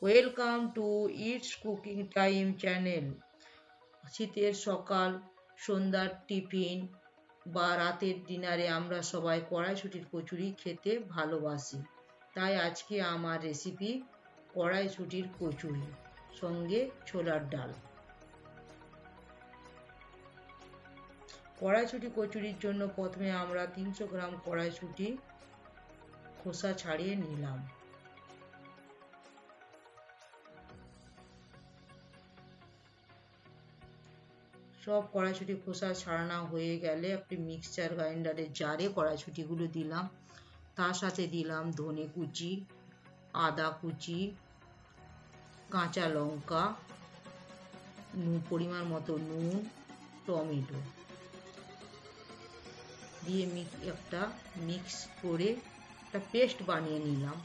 Welcome to its cooking time channel. শীতের সকাল, সন্ধ্যার টিফিন বা রাতের ডিনারে আমরা সবাই কড়াইশুঁটির কচুরি খেতে ভালোবাসি। তাই আজকে আমার রেসিপি কড়াইশুঁটির কচুরি, সঙ্গে ছোলার ডাল। কড়াইশুঁটি কচুরির জন্য প্রথমে আমরা 300 গ্রাম কড়াইশুঁটি খোসা ছাড়িয়ে নিলাম। সব কড়াইশুঁটি খোসা ছাড়ানো হয়ে গেলে একটি মিক্সচার গ্রাইন্ডারের জারে কড়াইশুঁটিগুলো দিলাম। তার সাথে দিলাম ধনে কুচি, আদা কুচি, কাঁচা লঙ্কা, পরিমাণ মতো নুন, টমেটো দিয়ে একটা মিক্স করে একটা পেস্ট বানিয়ে নিলাম।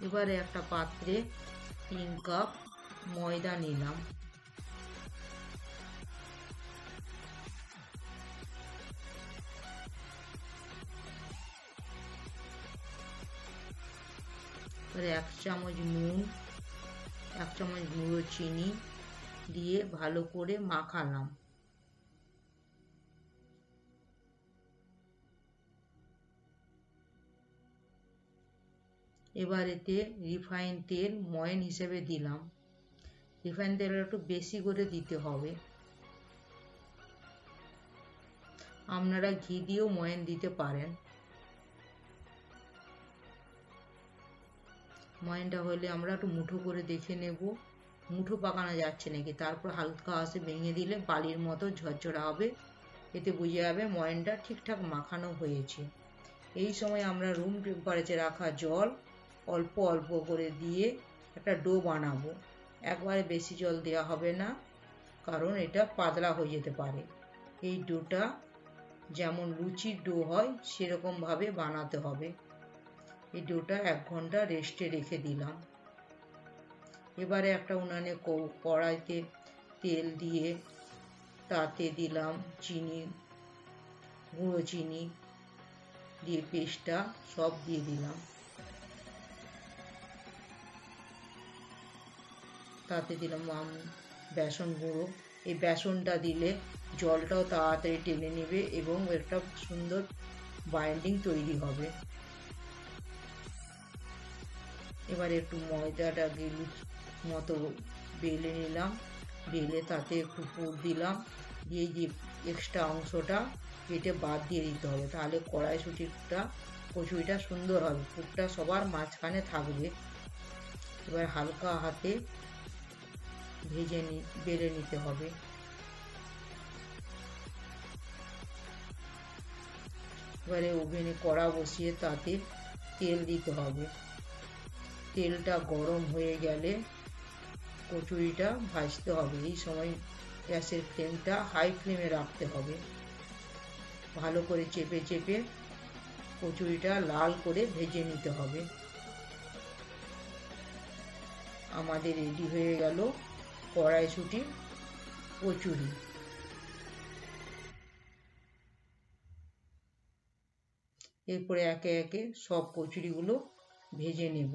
এবারে একটা পাত্রে 3 কাপ ময়দা নিলাম। এবারে 1 চামচ নুন, 1 চামচ গুঁড়ো চিনি দিয়ে ভালো করে মাখালাম। এবার এতে রিফাইন তেল ময়ান হিসেবে দিলাম। রিফাইন তেল একটু বেশি করে দিতে হবে। আপনারা ঘি দিয়েও ময়ান দিতে পারেন। ময়ানটা হলে আমরা একটু মুঠো করে দেখে নেব, মুঠো পাকানো যাচ্ছে নাকি। তারপর হালকা হাতে ভেঙে দিলে বালির মতো ঝরঝরা হবে। এতে বুঝে যাবে ময়ানটা ঠিকঠাক মাখানো হয়েছে। এই সময় আমরা রুম টেম্পারেচারে রাখা জল অল্প অল্প করে দিয়ে একটা ডো বানাবো। একবারে বেশি জল দেওয়া হবে না, কারণ এটা পাতলা হয়ে যেতে পারে। এই ডোটা যেমন লুচির ডো হয় সেরকমভাবে বানাতে হবে। এই ডোটা 1 ঘন্টা রেস্টে রেখে দিলাম। এবারে একটা উনানে কড়াইতে তেল দিয়ে তাতে দিলাম চিনি, গুঁড়ো চিনি দিয়ে পেস্টটা সব দিয়ে দিলাম। তাতে দিলাম বেসন গুঁড়ো। এই বেসনটা দিলে জলটাও তাড়াতাড়ি টেনে নেবে এবং একটা সুন্দর বাইন্ডিং তৈরি হবে। এবারে একটু ময়দাটাকে মতো বেলে নিলাম, বেলে তাতে একটু পুর দিলাম, দিয়ে যে এক্সট্রা অংশটা কেটে বাদ দিয়ে দিতে হবে। তাহলে কড়াইশুঁটিটা কচুরিটা সুন্দর হবে, পুরটা সবার মাঝখানে থাকবে। এবার হালকা হাতে বেলে নিতে হবে। এবারে ওভেনে কড়া বসিয়ে তাতে তেল দিতে হবে। তেলটা গরম হয়ে গেলে কচুরিটা ভাজতে হবে। এই সময় গ্যাসের ফ্লেমটা হাই ফ্লেমে রাখতে হবে। ভালো করে চেপে চেপে কচুরিটা লাল করে ভেজে নিতে হবে। আমাদের রেডি হয়ে গেল কড়াইশুঁটির কচুরি। এরপরে একে একে সব কচুরিগুলো ভেজে নেব।